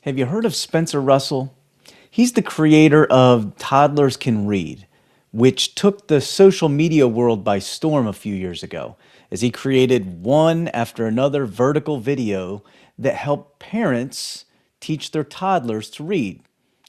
Have you heard of Spencer Russell? He's the creator of Toddlers Can Read, which took the social media world by storm a few years ago, as he created one after another vertical video that helped parents teach their toddlers to read.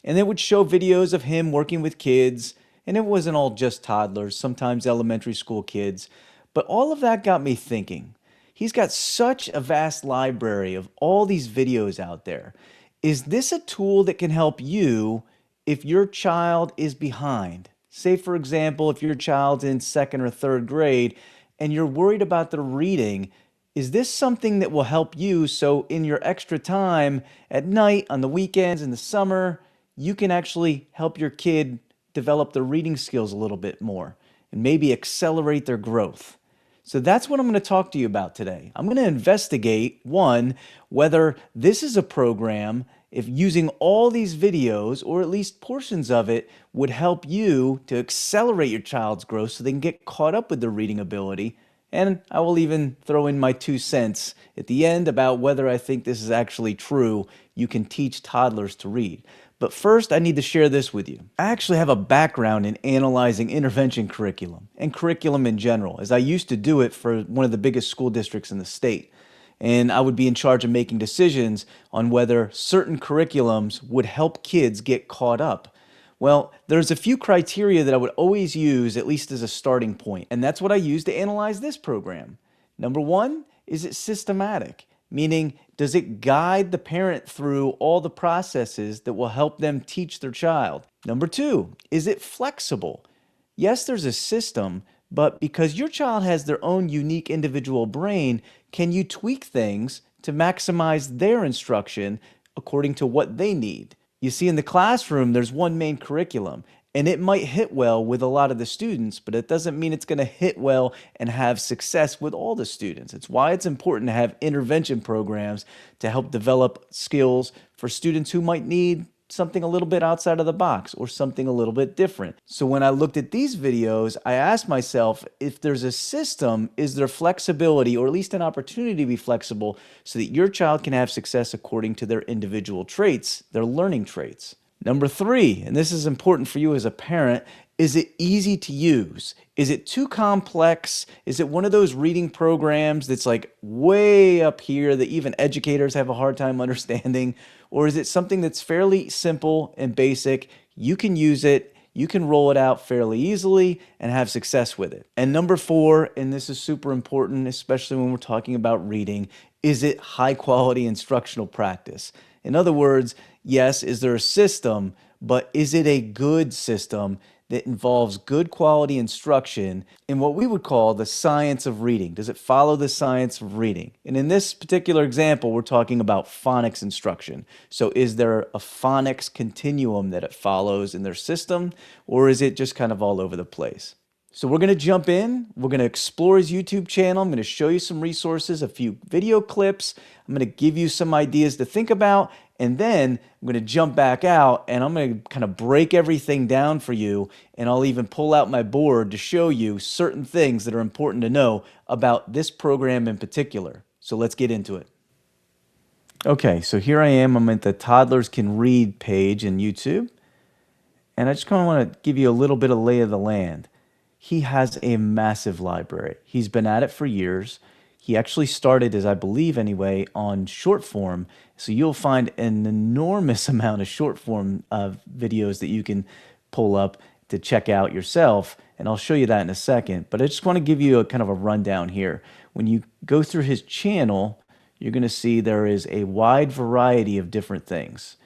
And it would show videos of him working with kids, and it wasn't all just toddlers, sometimes elementary school kids. But all of that got me thinking. He's got such a vast library of all these videos out there. Is this a tool that can help you if your child is behind? Say, for example, if your child's in second or third grade and you're worried about their reading, is this something that will help you so in your extra time at night, on the weekends, in the summer, you can actually help your kid develop their reading skills a little bit more and maybe accelerate their growth? So that's what I'm going to talk to you about today. I'm going to investigate, one, whether this is a program, if using all these videos, or at least portions of it, would help you to accelerate your child's growth so they can get caught up with their reading ability. And I will even throw in my 2 cents at the end about whether I think this is actually true. You can teach toddlers to read. But first, I need to share this with you. I actually have a background in analyzing intervention curriculum and curriculum in general, as I used to do it for one of the biggest school districts in the state. And I would be in charge of making decisions on whether certain curriculums would help kids get caught up. Well, there's a few criteria that I would always use, at least as a starting point, and that's what I use to analyze this program. Number one, is it systematic? Meaning, does it guide the parent through all the processes that will help them teach their child? Number two, is it flexible? Yes, there's a system, but because your child has their own unique individual brain, can you tweak things to maximize their instruction according to what they need? You see, in the classroom, there's one main curriculum, and it might hit well with a lot of the students, but it doesn't mean it's going to hit well and have success with all the students. It's why it's important to have intervention programs to help develop skills for students who might need something a little bit outside of the box or something a little bit different. So when I looked at these videos, I asked myself, if there's a system, is there flexibility or at least an opportunity to be flexible so that your child can have success according to their individual traits, their learning traits? Number three, and this is important for you as a parent, is it easy to use? Is it too complex? Is it one of those reading programs that's like way up here that even educators have a hard time understanding? Or is it something that's fairly simple and basic? You can use it, you can roll it out fairly easily and have success with it. And number four, and this is super important, especially when we're talking about reading, is it high quality instructional practice? In other words, yes, is there a system, but is it a good system that involves good quality instruction in what we would call the science of reading? Does it follow the science of reading? And in this particular example, we're talking about phonics instruction. So is there a phonics continuum that it follows in their system, or is it just kind of all over the place? So we're going to jump in. We're going to explore his YouTube channel. I'm going to show you some resources, a few video clips. I'm going to give you some ideas to think about. And then I'm going to jump back out and I'm going to kind of break everything down for you. And I'll even pull out my board to show you certain things that are important to know about this program in particular. So let's get into it. Okay, so here I am. I'm at the Toddlers Can Read page in YouTube. And I just kind of want to give you a little bit of lay of the land. He has a massive library. He's been at it for years. He actually started, as I believe anyway, on short form. So you'll find an enormous amount of short form videos that you can pull up to check out yourself. And I'll show you that in a second. But I just want to give you a kind of a rundown here. When you go through his channel, you're going to see there is a wide variety of different things.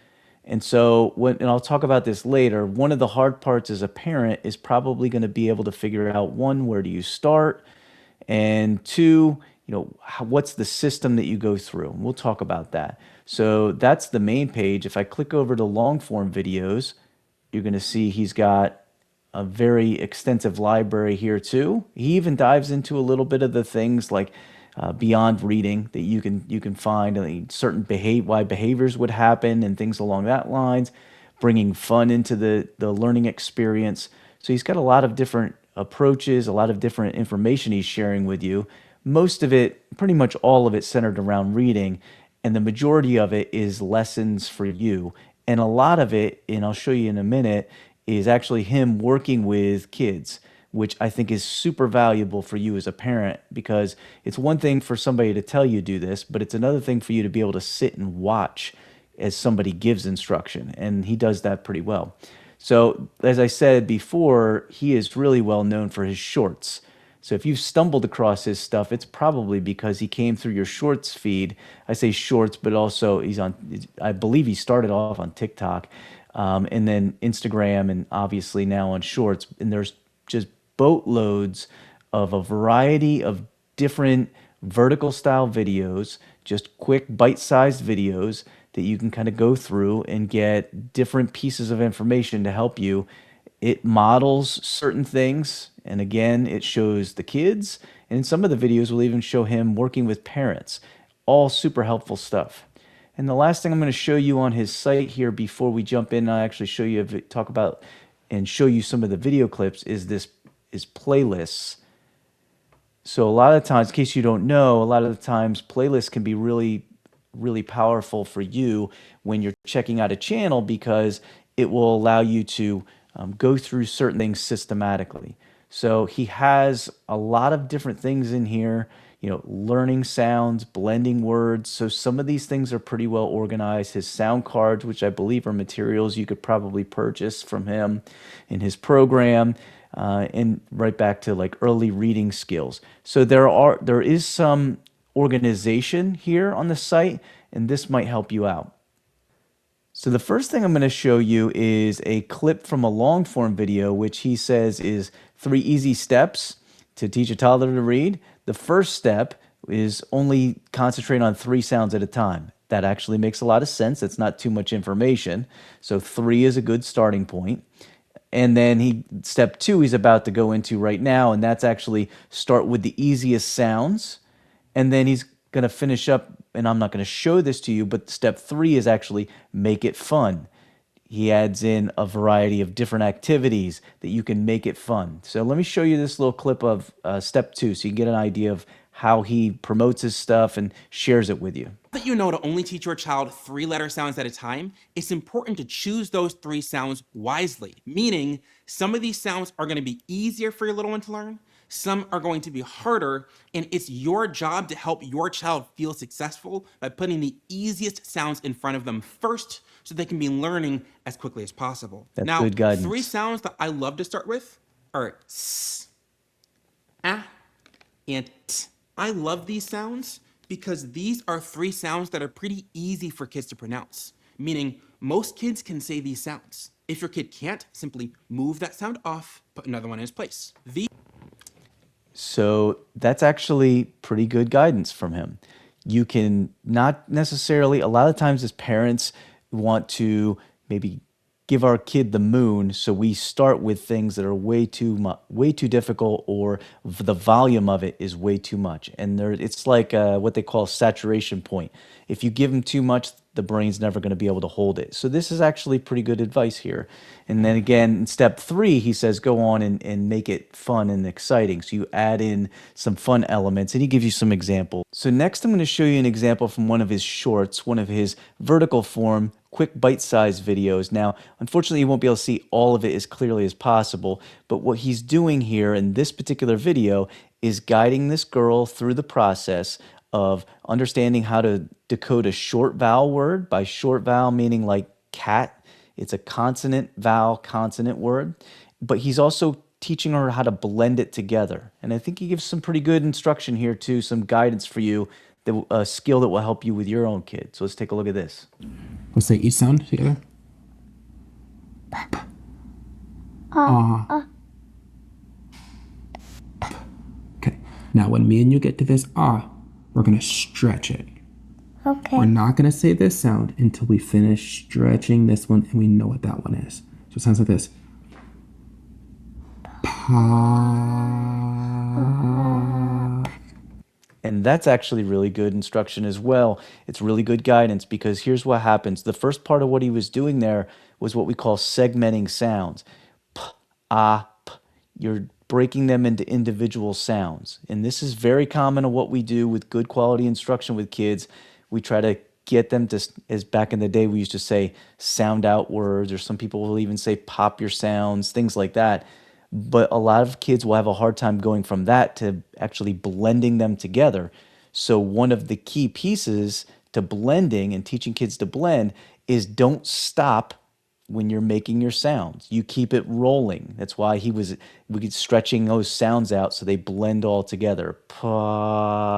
And so, and I'll talk about this later, one of the hard parts as a parent is probably going to be able to figure out, one, where do you start? And two, what's the system that you go through? And we'll talk about that. So that's the main page. If I click over to long form videos, you're going to see he's got a very extensive library here too. He even dives into a little bit of the things like beyond reading that you can find certain why behaviors would happen and things along that lines, bringing fun into the learning experience. So he's got a lot of different approaches, a lot of different information he's sharing with you. Most of it, pretty much all of it, centered around reading. and the majority of it is lessons for you. And a lot of it, and I'll show you in a minute, is actually him working with kids, which I think is super valuable for you as a parent because it's one thing for somebody to tell you do this, but it's another thing for you to be able to sit and watch as somebody gives instruction. And he does that pretty well. So, as I said before, he is really well known for his shorts. So if you've stumbled across his stuff, it's probably because he came through your shorts feed. I say shorts, but also he's on, I believe he started off on TikTok, and then Instagram, and obviously now on shorts. And there's just boatloads of a variety of different vertical style videos, just quick bite-sized videos that you can kind of go through and get different pieces of information to help you. It models certain things, and again, it shows the kids, and in some of the videos will even show him working with parents. All super helpful stuff. And the last thing I'm going to show you on his site here before we jump in and I actually show you, talk about and show you some of the video clips is playlists. So a lot of times, in case you don't know, a lot of the times playlists can be really powerful for you when you're checking out a channel because it will allow you to go through certain things systematically. So he has a lot of different things in here, learning sounds, blending words. So some of these things are pretty well organized. His sound cards, which I believe are materials you could probably purchase from him in his program, and right back to like early reading skills. So there is some organization here on the site, and this might help you out. So the first thing I'm going to show you is a clip from a long form video, which he says is 3 easy steps to teach a toddler to read. The first step is only concentrate on 3 sounds at a time. That actually makes a lot of sense. It's not too much information. So 3 is a good starting point. And then step 2 he's about to go into right now, and that's actually start with the easiest sounds. And then he's going to finish up, and I'm not going to show this to you, but step 3 is actually make it fun. He adds in a variety of different activities that you can make it fun. So let me show you this little clip of step 2 so you can get an idea of how he promotes his stuff and shares it with you. That you know to only teach your child 3-letter sounds at a time, it's important to choose those 3 sounds wisely, meaning some of these sounds are going to be easier for your little one to learn, some are going to be harder, and it's your job to help your child feel successful by putting the easiest sounds in front of them first so they can be learning as quickly as possible. That's now, good guidance. 3 sounds that I love to start with are s, ah, and t. I love these sounds because these are 3 sounds that are pretty easy for kids to pronounce, meaning most kids can say these sounds. If your kid can't, simply move that sound off, put another one in its place. So that's actually pretty good guidance from him. You can not necessarily, a lot of times as parents want to maybe give our kid the moon, so we start with things that are way too difficult, or the volume of it is way too much, and it's like what they call saturation point. If you give them too much, the brain's never going to be able to hold it. So this is actually pretty good advice here. And then again, in step 3, he says go on and make it fun and exciting. So you add in some fun elements, and he gives you some examples. So next I'm going to show you an example from one of his shorts, one of his vertical form quick bite-sized videos. Now, unfortunately, you won't be able to see all of it as clearly as possible, but what he's doing here in this particular video is guiding this girl through the process of understanding how to decode a short vowel word. By short vowel meaning like cat, it's a consonant vowel consonant word, but he's also teaching her how to blend it together. And I think he gives some pretty good instruction here too, some guidance for you, a skill that will help you with your own kid. So let's take a look at this. Let's say each sound together. Okay. Now when me and you get to this we're gonna stretch it. Okay. We're not gonna say this sound until we finish stretching this one and we know what that one is. So it sounds like this. And that's actually really good instruction as well. It's really good guidance because here's what happens. The first part of what he was doing there was what we call segmenting sounds. P, p. You're breaking them into individual sounds. And this is very common in what we do with good quality instruction with kids. We try to get them to, as back in the day, we used to say sound out words, or some people will even say pop your sounds, things like that. But a lot of kids will have a hard time going from that to actually blending them together. So, one of the key pieces to blending and teaching kids to blend is don't stop when you're making your sounds. You keep it rolling. That's why we get stretching those sounds out so they blend all together. Pop.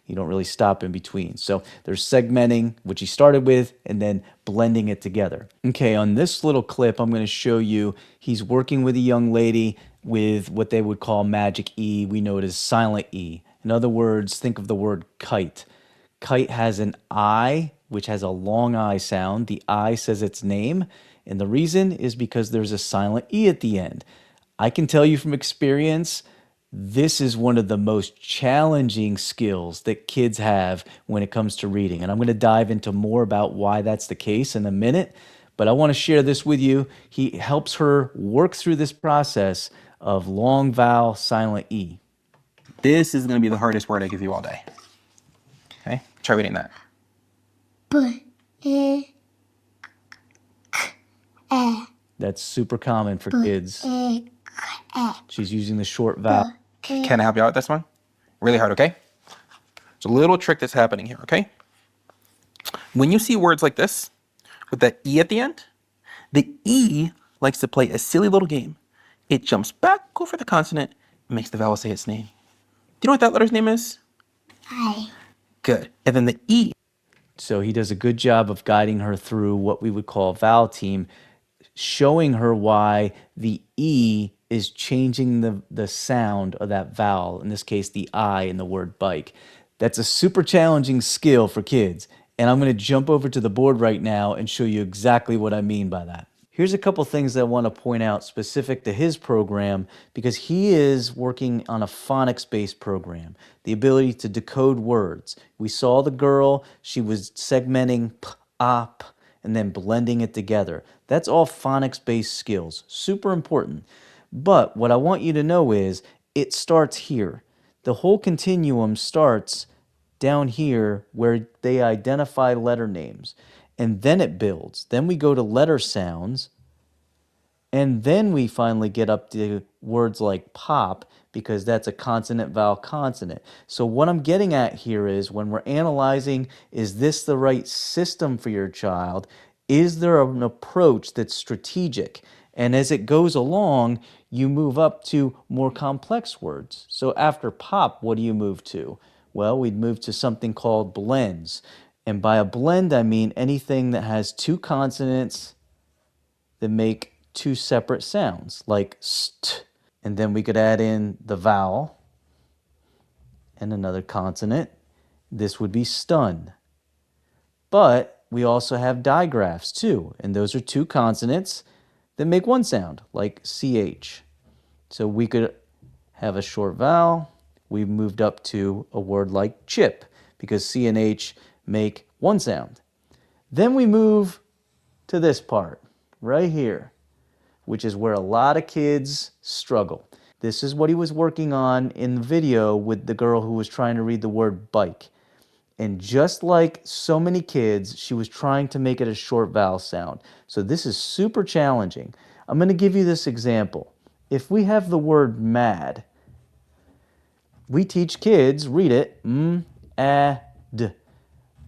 You don't really stop in between. So there's segmenting, which he started with, and then blending it together. Okay, on this little clip, I'm going to show you he's working with a young lady with what they would call magic E. We know it as silent E. In other words, think of the word kite. Kite has an I, which has a long I sound. The I says its name, and the reason is because there's a silent E at the end. I can tell you from experience, this is one of the most challenging skills that kids have when it comes to reading. And I'm going to dive into more about why that's the case in a minute. But I want to share this with you. He helps her work through this process of long vowel, silent E. This is going to be the hardest word I give you all day. Okay, try reading that. That's super common for kids. She's using the short vowel. Can I help you out with this one? Really hard, okay? There's a little trick that's happening here, okay? When you see words like this, with that E at the end, the E likes to play a silly little game. It jumps back over the consonant and makes the vowel say its name. Do you know what that letter's name is? I. Good. And then the E. So he does a good job of guiding her through what we would call vowel team, showing her why the E is changing the sound of that vowel, in this case, the I in the word bike. That's a super challenging skill for kids. And I'm going to jump over to the board right now and show you exactly what I mean by that. Here's a couple things that I want to point out specific to his program, because he is working on a phonics-based program, the ability to decode words. We saw the girl, she was segmenting p, op, and then blending it together. That's all phonics-based skills, super important. But what I want you to know is it starts here. The whole continuum starts down here where they identify letter names. And then it builds. Then we go to letter sounds. And then we finally get up to words like pop, because that's a consonant, vowel, consonant. So what I'm getting at here is when we're analyzing, is this the right system for your child? Is there an approach that's strategic? And as it goes along, you move up to more complex words. So after pop, what do you move to? Well, we'd move to something called blends. And by a blend, I mean anything that has two consonants that make two separate sounds, like st. And then we could add in the vowel and another consonant. This would be stun. But we also have digraphs too, and those are two consonants that make one sound, like ch. So we could have a short vowel. We moved up to a word like chip, because C and H make one sound. Then we move to this part right here, which is where a lot of kids struggle. This is what he was working on in the video with the girl who was trying to read the word bike. And just like so many kids, she was trying to make it a short vowel sound. So this is super challenging. I'm going to give you this example. If we have the word mad, we teach kids, read it, m-a-d,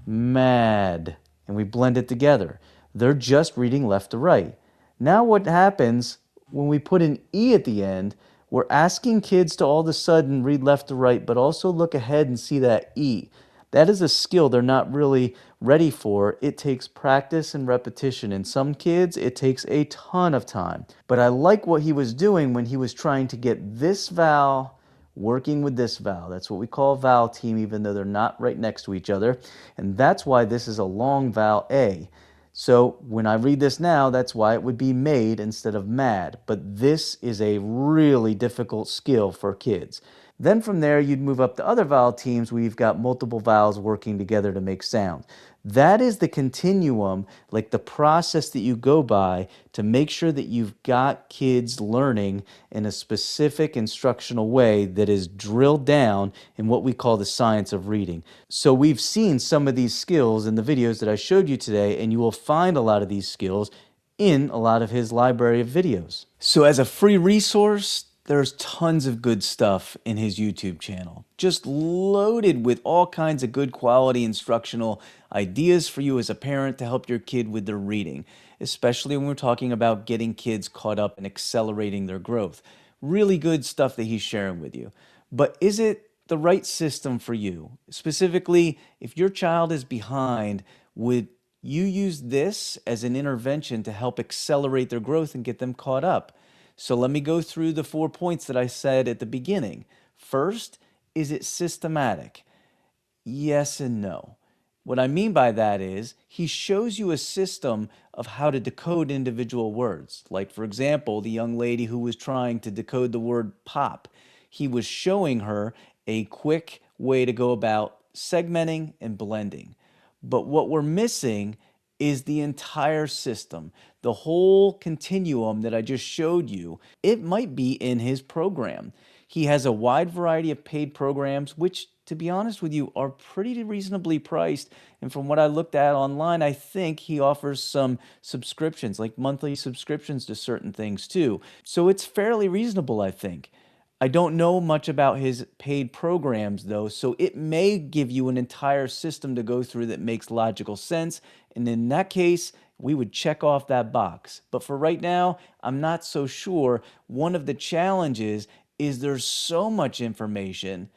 mad, and we blend it together. They're just reading left to right. Now what happens when we put an E at the end, we're asking kids to all of a sudden read left to right, but also look ahead and see that E. That is a skill they're not really ready for. It takes practice and repetition. In some kids, it takes a ton of time. But I like what he was doing when he was trying to get this vowel working with this vowel. That's what we call vowel team, even though they're not right next to each other. And that's why this is a long vowel A. So when I read this now, that's why it would be made instead of mad. But this is a really difficult skill for kids. Then from there, you'd move up to other vowel teams where you've got multiple vowels working together to make sound. That is the continuum, like the process that you go by to make sure that you've got kids learning in a specific instructional way that is drilled down in what we call the science of reading. So we've seen some of these skills in the videos that I showed you today, and you will find a lot of these skills in a lot of his library of videos. So as a free resource, there's tons of good stuff in his YouTube channel, just loaded with all kinds of good quality instructional ideas for you as a parent to help your kid with their reading, especially when we're talking about getting kids caught up and accelerating their growth. Really good stuff that he's sharing with you. But is it the right system for you? Specifically, if your child is behind, would you use this as an intervention to help accelerate their growth and get them caught up? So let me go through the 4 points that I said at the beginning. First, is it systematic? Yes and no. What I mean by that is he shows you a system of how to decode individual words. Like, for example, the young lady who was trying to decode the word pop. He was showing her a quick way to go about segmenting and blending. But what we're missing is the entire system, the whole continuum that I just showed you. It might be in his program. He has a wide variety of paid programs, which, to be honest with you, are pretty reasonably priced. And from what I looked at online, I think he offers some subscriptions, like monthly subscriptions to certain things too. So it's fairly reasonable, I think. I don't know much about his paid programs though, so it may give you an entire system to go through that makes logical sense. And in that case, we would check off that box. But for right now, I'm not so sure. One of the challenges is there's so much information,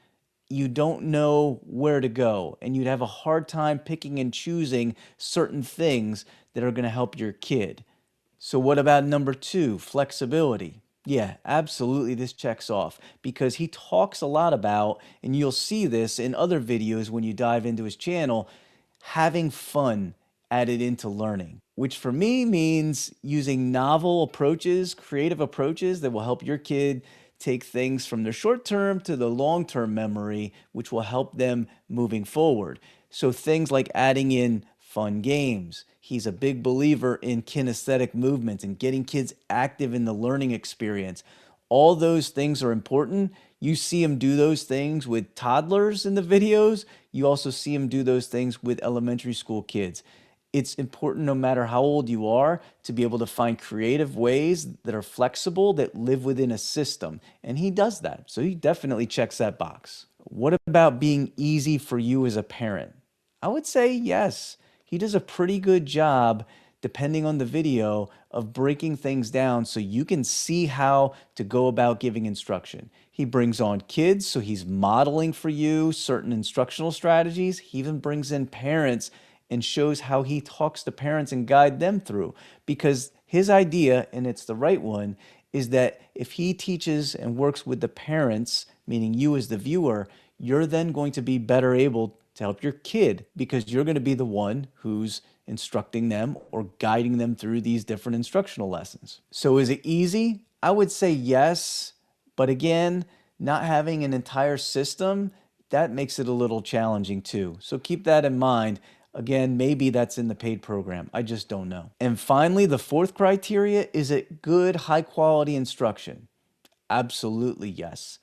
you don't know where to go, and you'd have a hard time picking and choosing certain things that are going to help your kid. So what about number 2, flexibility? Yeah, absolutely, this checks off because he talks a lot about, and you'll see this in other videos when you dive into his channel, having fun added into learning, which for me means using novel approaches, creative approaches that will help your kid take things from their short-term to the long-term memory, which will help them moving forward. So things like adding in fun games. He's a big believer in kinesthetic movements and getting kids active in the learning experience. All those things are important. You see him do those things with toddlers in the videos. You also see him do those things with elementary school kids. It's important no matter how old you are to be able to find creative ways that are flexible, that live within a system. And he does that. So he definitely checks that box. What about being easy for you as a parent? I would say yes. He does a pretty good job, depending on the video, of breaking things down so you can see how to go about giving instruction. He brings on kids, so he's modeling for you certain instructional strategies. He even brings in parents and shows how he talks to parents and guide them through. Because his idea, and it's the right one, is that if he teaches and works with the parents, meaning you as the viewer, you're then going to be better able to help your kid because you're going to be the one who's instructing them or guiding them through these different instructional lessons. So is it easy? I would say yes, but again, not having an entire system, that makes it a little challenging too. So keep that in mind. Again, maybe that's in the paid program. I just don't know. And finally, the 4th criteria, is it good, high quality instruction? Absolutely yes.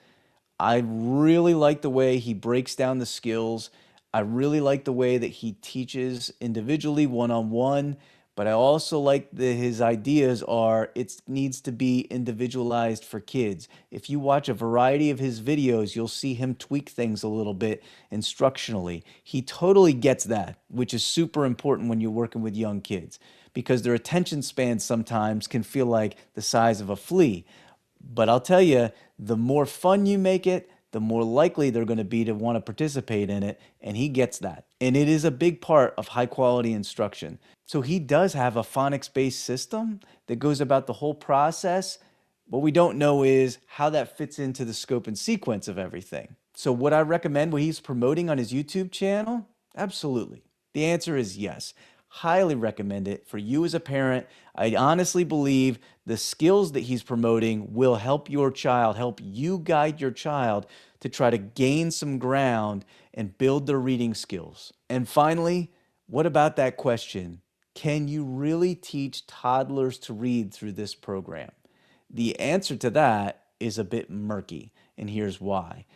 I really like the way he breaks down the skills. I really like the way that he teaches individually, one-on-one, but I also like that his ideas are it needs to be individualized for kids. If you watch a variety of his videos, you'll see him tweak things a little bit instructionally. He totally gets that, which is super important when you're working with young kids because their attention span sometimes can feel like the size of a flea. But I'll tell you, the more fun you make it, the more likely they're going to be to want to participate in it, and he gets that. And it is a big part of high quality instruction. So he does have a phonics-based system that goes about the whole process. What we don't know is how that fits into the scope and sequence of everything. So would I recommend what he's promoting on his YouTube channel? Absolutely. The answer is yes. Highly recommend it for you as a parent. I honestly believe the skills that he's promoting will help your child, help you guide your child to try to gain some ground and build their reading skills. And finally, what about that question? Can you really teach toddlers to read through this program? The answer to that is a bit murky, and here's why.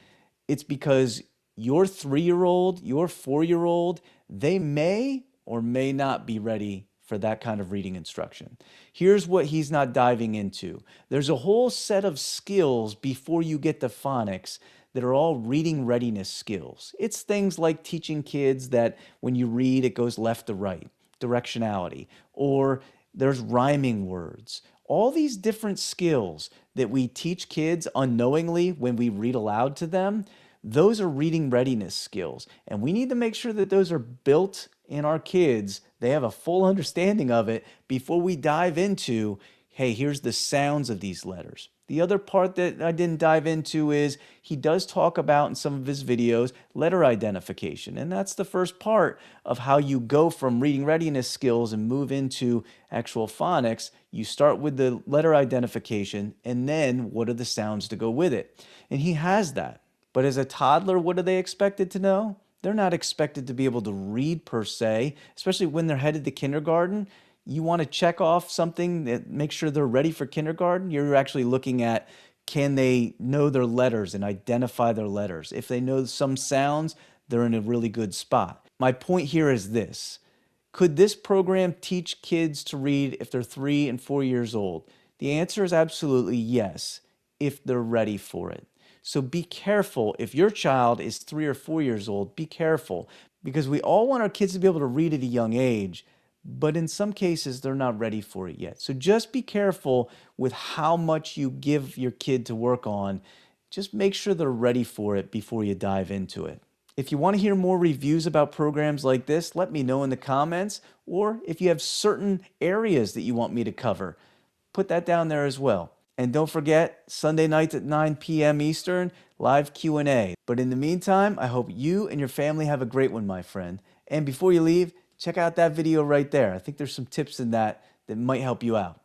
It's because your 3-year-old, your 4-year-old, they may or may not be ready for that kind of reading instruction. Here's what he's not diving into. There's a whole set of skills before you get to phonics that are all reading readiness skills. It's things like teaching kids that when you read, it goes left to right, directionality, or there's rhyming words. All these different skills that we teach kids unknowingly when we read aloud to them, those are reading readiness skills. And we need to make sure that those are built in our kids. They have a full understanding of it before we dive into, hey, here's the sounds of these letters. The other part that I didn't dive into is he does talk about in some of his videos letter identification. And that's the first part of how you go from reading readiness skills and move into actual phonics. You start with the letter identification and then what are the sounds to go with it? And he has that. But as a toddler, what are they expected to know? They're not expected to be able to read per se, especially when they're headed to kindergarten. You want to check off something that makes sure they're ready for kindergarten. You're actually looking at, can they know their letters and identify their letters? If they know some sounds, they're in a really good spot. My point here is this. Could this program teach kids to read if they're 3 and 4 years old? The answer is absolutely yes, if they're ready for it. So be careful. If your child is 3 or 4 years old, be careful, because we all want our kids to be able to read at a young age, but in some cases they're not ready for it yet. So just be careful with how much you give your kid to work on. Just make sure they're ready for it before you dive into it. If you want to hear more reviews about programs like this, let me know in the comments, or if you have certain areas that you want me to cover, put that down there as well. And don't forget, Sunday nights at 9 p.m. Eastern, live Q&A. But in the meantime, I hope you and your family have a great one, my friend. And before you leave, check out that video right there. I think there's some tips in that might help you out.